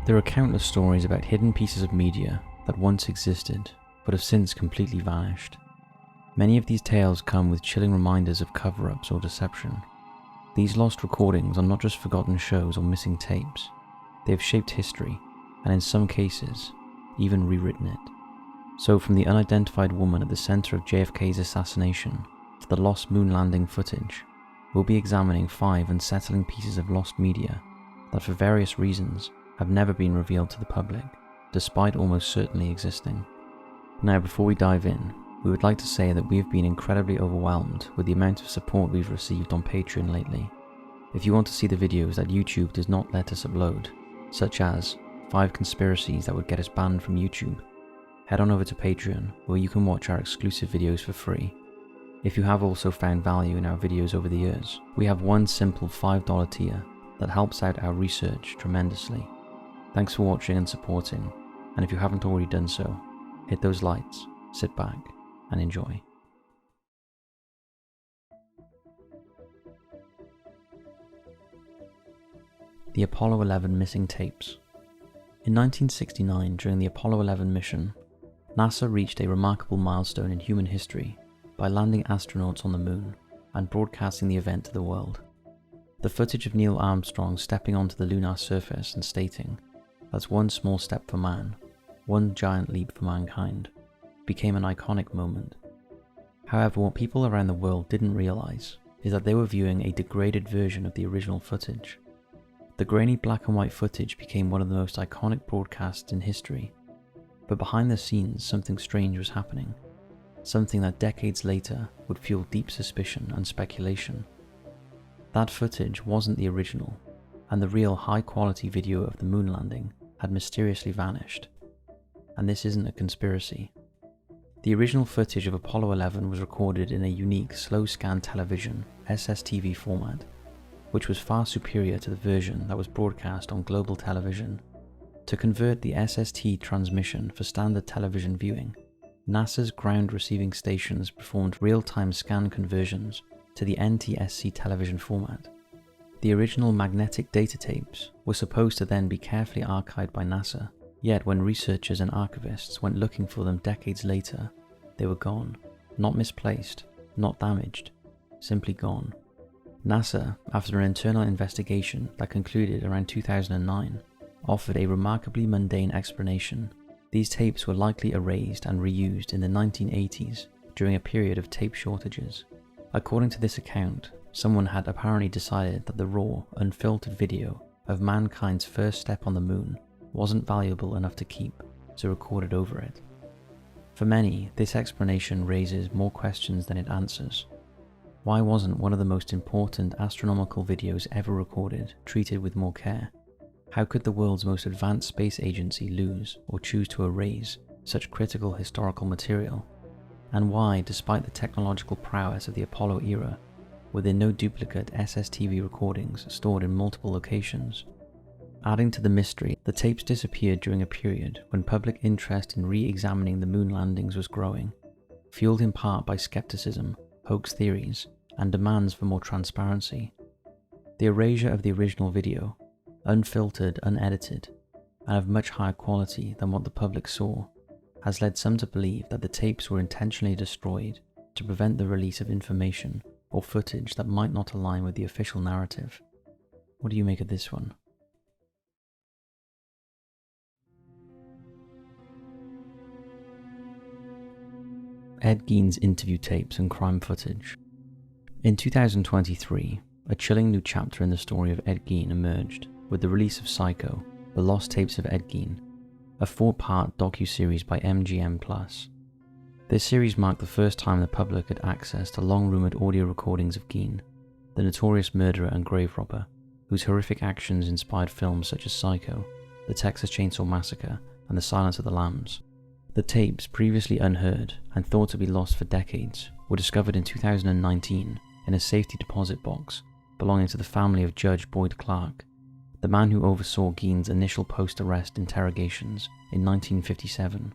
There are countless stories about hidden pieces of media that once existed, but have since completely vanished. Many of these tales come with chilling reminders of cover-ups or deception. These lost recordings are not just forgotten shows or missing tapes. They have shaped history, and in some cases, even rewritten it. So from the unidentified woman at the center of JFK's assassination to the lost moon landing footage, we'll be examining 5 unsettling pieces of lost media that for various reasons have never been revealed to the public, despite almost certainly existing. Now, before we dive in, we would like to say that we have been incredibly overwhelmed with the amount of support we've received on Patreon lately. If you want to see the videos that YouTube does not let us upload, such as 5 conspiracies that would get us banned from YouTube, head on over to Patreon, where you can watch our exclusive videos for free. If you have also found value in our videos over the years, we have one simple $5 tier that helps out our research tremendously. Thanks for watching and supporting, and if you haven't already done so, hit those lights, sit back, and enjoy. The Apollo 11 missing tapes. In 1969, during the Apollo 11 mission, NASA reached a remarkable milestone in human history by landing astronauts on the moon and broadcasting the event to the world. The footage of Neil Armstrong stepping onto the lunar surface and stating, "That's one small step for man, one giant leap for mankind," became an iconic moment. However, what people around the world didn't realize is that they were viewing a degraded version of the original footage. The grainy black and white footage became one of the most iconic broadcasts in history, but behind the scenes something strange was happening, something that decades later would fuel deep suspicion and speculation. That footage wasn't the original, and the real high-quality video of the moon landing had mysteriously vanished. And this isn't a conspiracy. The original footage of Apollo 11 was recorded in a unique slow-scan television SSTV format, which was far superior to the version that was broadcast on global television. To convert the SST transmission for standard television viewing, NASA's ground receiving stations performed real-time scan conversions to the NTSC television format. The original magnetic data tapes were supposed to then be carefully archived by NASA, yet when researchers and archivists went looking for them decades later, they were gone. Not misplaced, not damaged, simply gone. NASA, after an internal investigation that concluded around 2009, offered a remarkably mundane explanation. These tapes were likely erased and reused in the 1980s during a period of tape shortages. According to this account, someone had apparently decided that the raw, unfiltered video of mankind's first step on the moon wasn't valuable enough to keep, so recorded over it. For many, this explanation raises more questions than it answers. Why wasn't one of the most important astronomical videos ever recorded treated with more care? How could the world's most advanced space agency lose or choose to erase such critical historical material? And why, despite the technological prowess of the Apollo era, were there no duplicate SSTV recordings stored in multiple locations? Adding to the mystery, the tapes disappeared during a period when public interest in re-examining the moon landings was growing, fueled in part by skepticism, hoax theories, and demands for more transparency. The erasure of the original video, unfiltered, unedited, and of much higher quality than what the public saw, has led some to believe that the tapes were intentionally destroyed to prevent the release of information or footage that might not align with the official narrative. What do you make of this one? Ed Gein's interview tapes and crime footage. In 2023, a chilling new chapter in the story of Ed Gein emerged with the release of Psycho, The Lost Tapes of Ed Gein, a 4-part docuseries by MGM+. This series marked the first time the public had access to long-rumoured audio recordings of Gein, the notorious murderer and grave robber, whose horrific actions inspired films such as Psycho, The Texas Chainsaw Massacre, and The Silence of the Lambs. The tapes, previously unheard and thought to be lost for decades, were discovered in 2019 in a safety deposit box belonging to the family of Judge Boyd Clark, the man who oversaw Gein's initial post-arrest interrogations in 1957.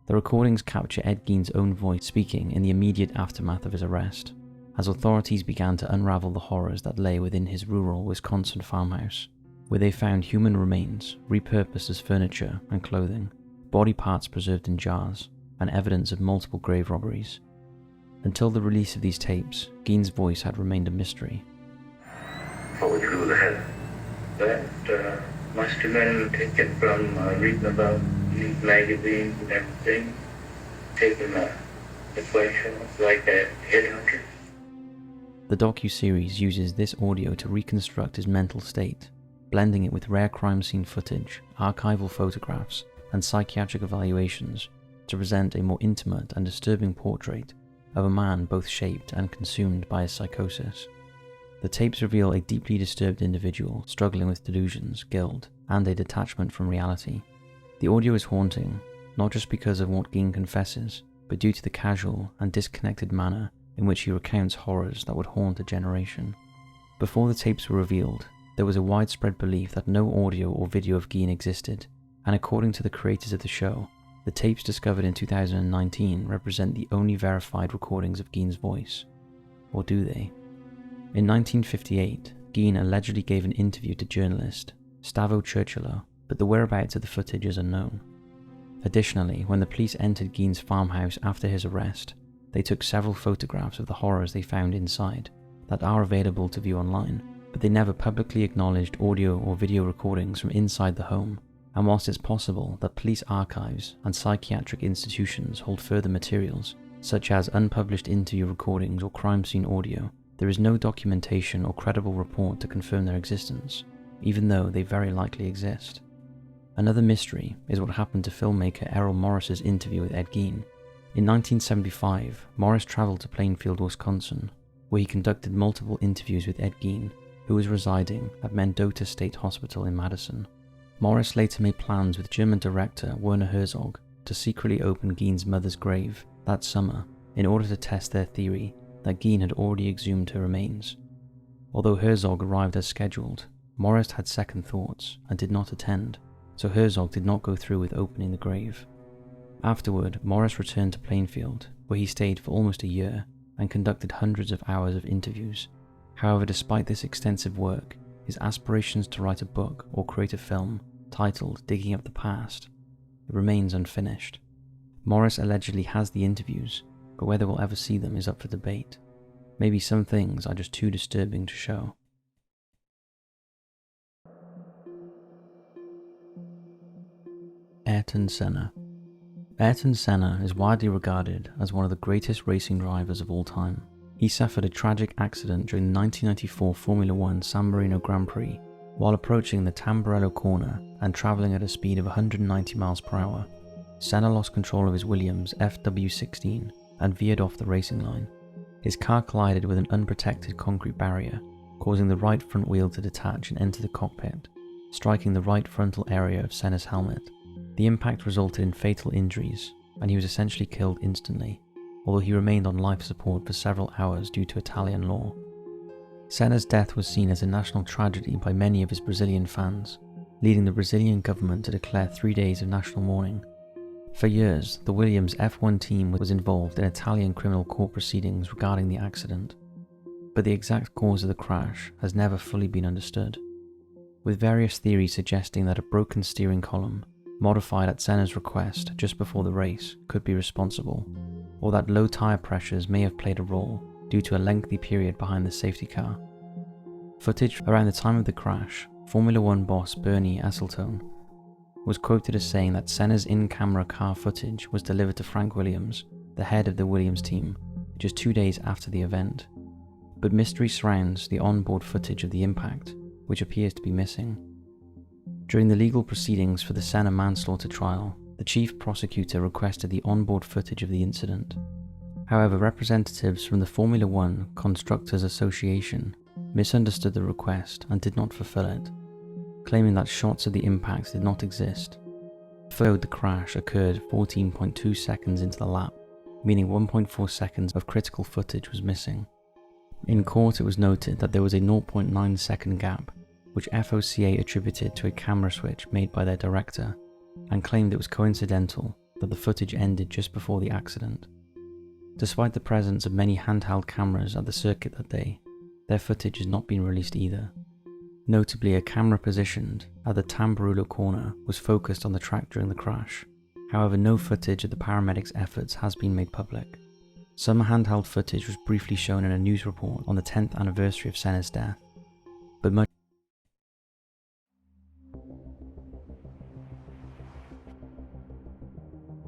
The recordings capture Ed Gein's own voice speaking in the immediate aftermath of his arrest, as authorities began to unravel the horrors that lay within his rural Wisconsin farmhouse, where they found human remains repurposed as furniture and clothing, body parts preserved in jars, and evidence of multiple grave robberies. Until the release of these tapes, Gein's voice had remained a mystery. What would you do with the head? That must have been taken from reading about these magazines and everything, taking the equation like a headhunter. The docu-series uses this audio to reconstruct his mental state, blending it with rare crime scene footage, archival photographs, and psychiatric evaluations to present a more intimate and disturbing portrait of a man both shaped and consumed by his psychosis. The tapes reveal a deeply disturbed individual struggling with delusions, guilt, and a detachment from reality. The audio is haunting, not just because of what Gein confesses, but due to the casual and disconnected manner in which he recounts horrors that would haunt a generation. Before the tapes were revealed, there was a widespread belief that no audio or video of Gein existed, and according to the creators of the show, the tapes discovered in 2019 represent the only verified recordings of Gein's voice. Or do they? In 1958, Gein allegedly gave an interview to journalist Stavo Churchillo, but the whereabouts of the footage is unknown. Additionally, when the police entered Gein's farmhouse after his arrest, they took several photographs of the horrors they found inside that are available to view online, but they never publicly acknowledged audio or video recordings from inside the home. And whilst it's possible that police archives and psychiatric institutions hold further materials, such as unpublished interview recordings or crime scene audio, there is no documentation or credible report to confirm their existence, even though they very likely exist. Another mystery is what happened to filmmaker Errol Morris's interview with Ed Gein. In 1975, Morris travelled to Plainfield, Wisconsin, where he conducted multiple interviews with Ed Gein, who was residing at Mendota State Hospital in Madison. Morris later made plans with German director Werner Herzog to secretly open Gein's mother's grave that summer in order to test their theory that Gein had already exhumed her remains. Although Herzog arrived as scheduled, Morris had second thoughts and did not attend, so Herzog did not go through with opening the grave. Afterward, Morris returned to Plainfield, where he stayed for almost a year and conducted hundreds of hours of interviews. However, despite this extensive work, his aspirations to write a book or create a film titled Digging Up the Past remains unfinished. Morris allegedly has the interviews, but whether we'll ever see them is up for debate. Maybe some things are just too disturbing to show. Ayrton Senna. Ayrton Senna is widely regarded as one of the greatest racing drivers of all time. He suffered a tragic accident during the 1994 Formula 1 San Marino Grand Prix while approaching the Tamburello corner and travelling at a speed of 190 miles per hour. Senna lost control of his Williams FW16 and veered off the racing line. His car collided with an unprotected concrete barrier, causing the right front wheel to detach and enter the cockpit, striking the right frontal area of Senna's helmet. The impact resulted in fatal injuries, and he was essentially killed instantly, although he remained on life support for several hours due to Italian law. Senna's death was seen as a national tragedy by many of his Brazilian fans, leading the Brazilian government to declare 3 days of national mourning. For years, the Williams F1 team was involved in Italian criminal court proceedings regarding the accident, but the exact cause of the crash has never fully been understood, with various theories suggesting that a broken steering column, modified at Senna's request just before the race, could be responsible, or that low tyre pressures may have played a role due to a lengthy period behind the safety car. Footage around the time of the crash, Formula 1 boss Bernie Ecclestone was quoted as saying that Senna's in-camera car footage was delivered to Frank Williams, the head of the Williams team, just 2 days after the event. But mystery surrounds the onboard footage of the impact, which appears to be missing. During the legal proceedings for the Senna manslaughter trial, the chief prosecutor requested the onboard footage of the incident. However, representatives from the Formula 1 Constructors Association misunderstood the request and did not fulfill it, claiming that shots of the impact did not exist. The crash occurred 14.2 seconds into the lap, meaning 1.4 seconds of critical footage was missing. In court, it was noted that there was a 0.9 second gap, which FOCA attributed to a camera switch made by their director, and claimed it was coincidental that the footage ended just before the accident. Despite the presence of many handheld cameras at the circuit that day, their footage has not been released either. Notably, a camera positioned at the Tamburullo corner was focused on the track during the crash. However, no footage of the paramedics' efforts has been made public. Some handheld footage was briefly shown in a news report on the 10th anniversary of Senna's death, but much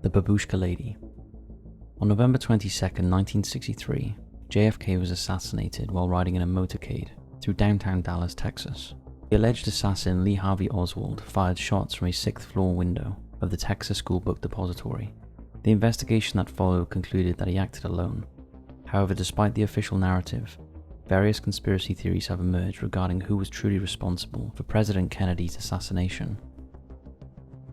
The Babushka Lady. On November 22, 1963, JFK was assassinated while riding in a motorcade through downtown Dallas, Texas. The alleged assassin Lee Harvey Oswald fired shots from a 6th-floor window of the Texas School Book Depository. The investigation that followed concluded that he acted alone. However, despite the official narrative, various conspiracy theories have emerged regarding who was truly responsible for President Kennedy's assassination.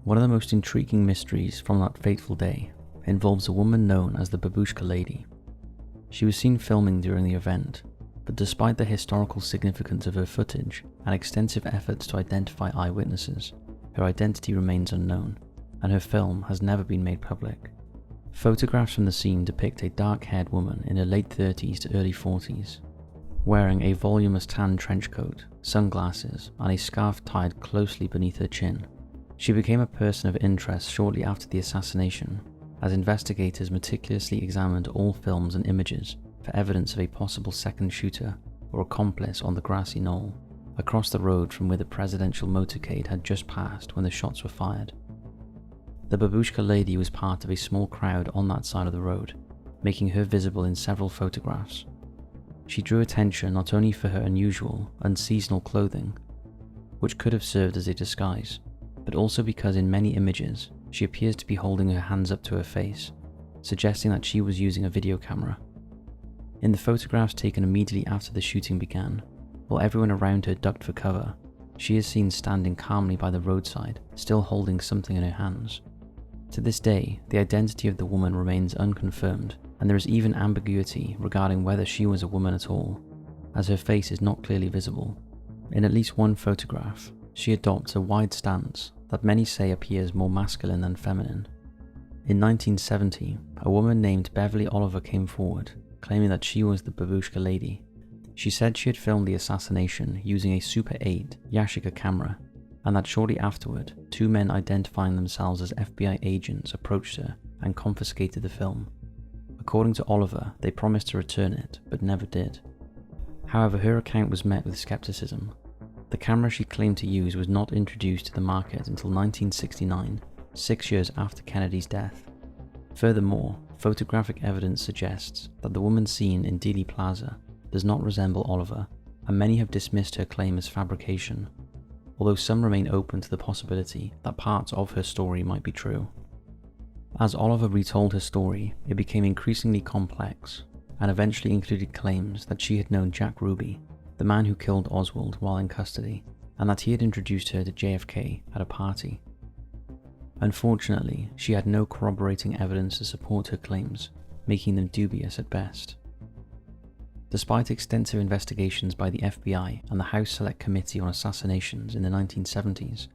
One of the most intriguing mysteries from that fateful day involves a woman known as the Babushka Lady. She was seen filming during the event, but despite the historical significance of her footage and extensive efforts to identify eyewitnesses, her identity remains unknown, and her film has never been made public. Photographs from the scene depict a dark-haired woman in her late 30s to early 40s, wearing a voluminous tan trench coat, sunglasses, and a scarf tied closely beneath her chin. She became a person of interest shortly after the assassination, as investigators meticulously examined all films and images for evidence of a possible second shooter or accomplice on the grassy knoll, across the road from where the presidential motorcade had just passed when the shots were fired. The Babushka Lady was part of a small crowd on that side of the road, making her visible in several photographs. She drew attention not only for her unusual, unseasonal clothing, which could have served as a disguise, but also because in many images she appears to be holding her hands up to her face, suggesting that she was using a video camera. In the photographs taken immediately after the shooting began, while everyone around her ducked for cover, she is seen standing calmly by the roadside, still holding something in her hands. To this day, the identity of the woman remains unconfirmed, and there is even ambiguity regarding whether she was a woman at all, as her face is not clearly visible. In at least one photograph, she adopts a wide stance that many say appears more masculine than feminine. In 1970, a woman named Beverly Oliver came forward, claiming that she was the Babushka Lady. She said she had filmed the assassination using a Super 8 Yashica camera, and that shortly afterward, 2 men identifying themselves as FBI agents approached her and confiscated the film. According to Oliver, they promised to return it, but never did. However, her account was met with skepticism. The camera she claimed to use was not introduced to the market until 1969, 6 years after Kennedy's death. Furthermore, photographic evidence suggests that the woman seen in Dealey Plaza does not resemble Oliver, and many have dismissed her claim as fabrication, although some remain open to the possibility that parts of her story might be true. As Oliver retold her story, it became increasingly complex, and eventually included claims that she had known Jack Ruby, the man who killed Oswald while in custody, and that he had introduced her to JFK at a party. Unfortunately, she had no corroborating evidence to support her claims, making them dubious at best. Despite extensive investigations by the FBI and the House Select Committee on Assassinations in the 1970s,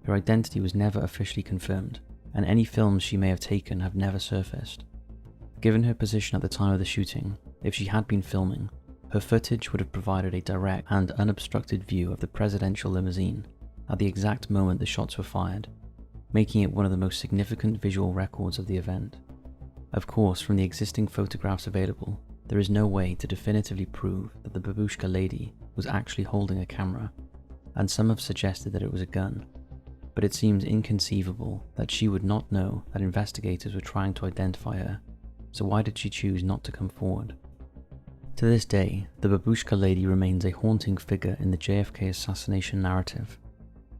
her identity was never officially confirmed, and any films she may have taken have never surfaced. Given her position at the time of the shooting, if she had been filming, her footage would have provided a direct and unobstructed view of the presidential limousine at the exact moment the shots were fired, making it one of the most significant visual records of the event. Of course, from the existing photographs available, there is no way to definitively prove that the Babushka Lady was actually holding a camera, and some have suggested that it was a gun, but it seems inconceivable that she would not know that investigators were trying to identify her, so why did she choose not to come forward? To this day, the Babushka Lady remains a haunting figure in the JFK assassination narrative,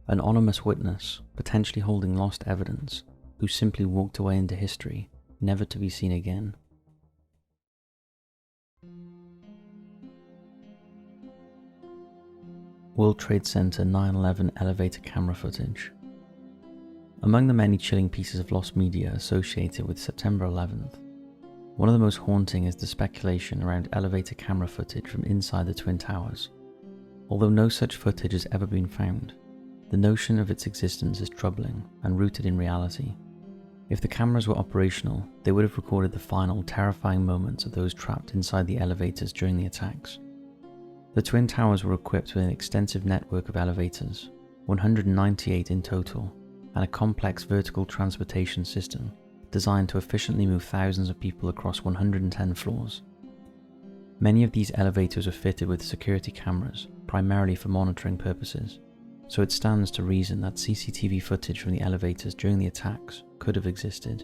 an anonymous witness, potentially holding lost evidence, who simply walked away into history, never to be seen again. World Trade Center 9/11 elevator camera footage. Among the many chilling pieces of lost media associated with September 11th, one of the most haunting is the speculation around elevator camera footage from inside the Twin Towers. Although no such footage has ever been found, the notion of its existence is troubling and rooted in reality. If the cameras were operational, they would have recorded the final, terrifying moments of those trapped inside the elevators during the attacks. The Twin Towers were equipped with an extensive network of elevators, 198 in total, and a complex vertical transportation system designed to efficiently move thousands of people across 110 floors. Many of these elevators were fitted with security cameras, primarily for monitoring purposes, so it stands to reason that CCTV footage from the elevators during the attacks could have existed.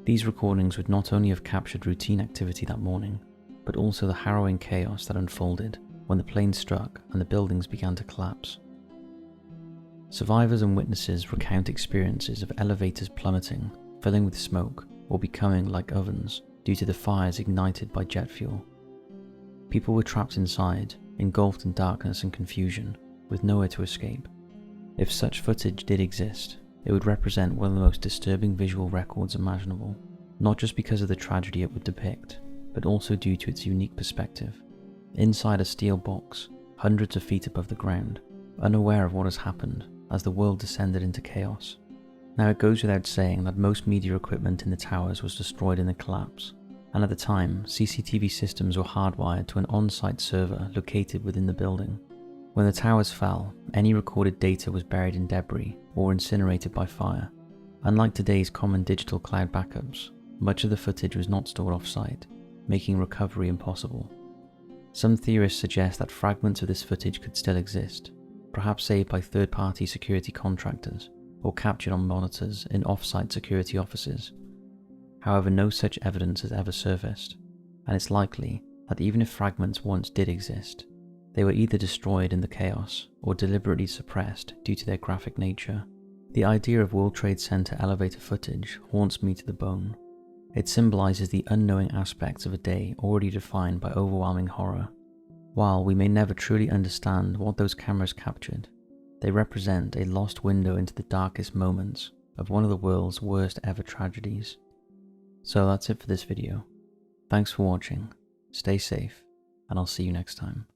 These recordings would not only have captured routine activity that morning, but also the harrowing chaos that unfolded when the plane struck and the buildings began to collapse. Survivors and witnesses recount experiences of elevators plummeting, filling with smoke, or becoming like ovens due to the fires ignited by jet fuel. People were trapped inside, engulfed in darkness and confusion, with nowhere to escape. If such footage did exist, it would represent one of the most disturbing visual records imaginable, not just because of the tragedy it would depict, but also due to its unique perspective. Inside a steel box, hundreds of feet above the ground, unaware of what has happened as the world descended into chaos. Now it goes without saying that most media equipment in the towers was destroyed in the collapse, and at the time, CCTV systems were hardwired to an on-site server located within the building. When the towers fell, any recorded data was buried in debris or incinerated by fire. Unlike today's common digital cloud backups, much of the footage was not stored off-site, making recovery impossible. Some theorists suggest that fragments of this footage could still exist, perhaps saved by third-party security contractors or captured on monitors in off-site security offices. However, no such evidence has ever surfaced, and it's likely that even if fragments once did exist, they were either destroyed in the chaos or deliberately suppressed due to their graphic nature. The idea of World Trade Center elevator footage haunts me to the bone. It symbolizes the unknowing aspects of a day already defined by overwhelming horror. While we may never truly understand what those cameras captured, they represent a lost window into the darkest moments of one of the world's worst ever tragedies. So that's it for this video. Thanks for watching, stay safe, and I'll see you next time.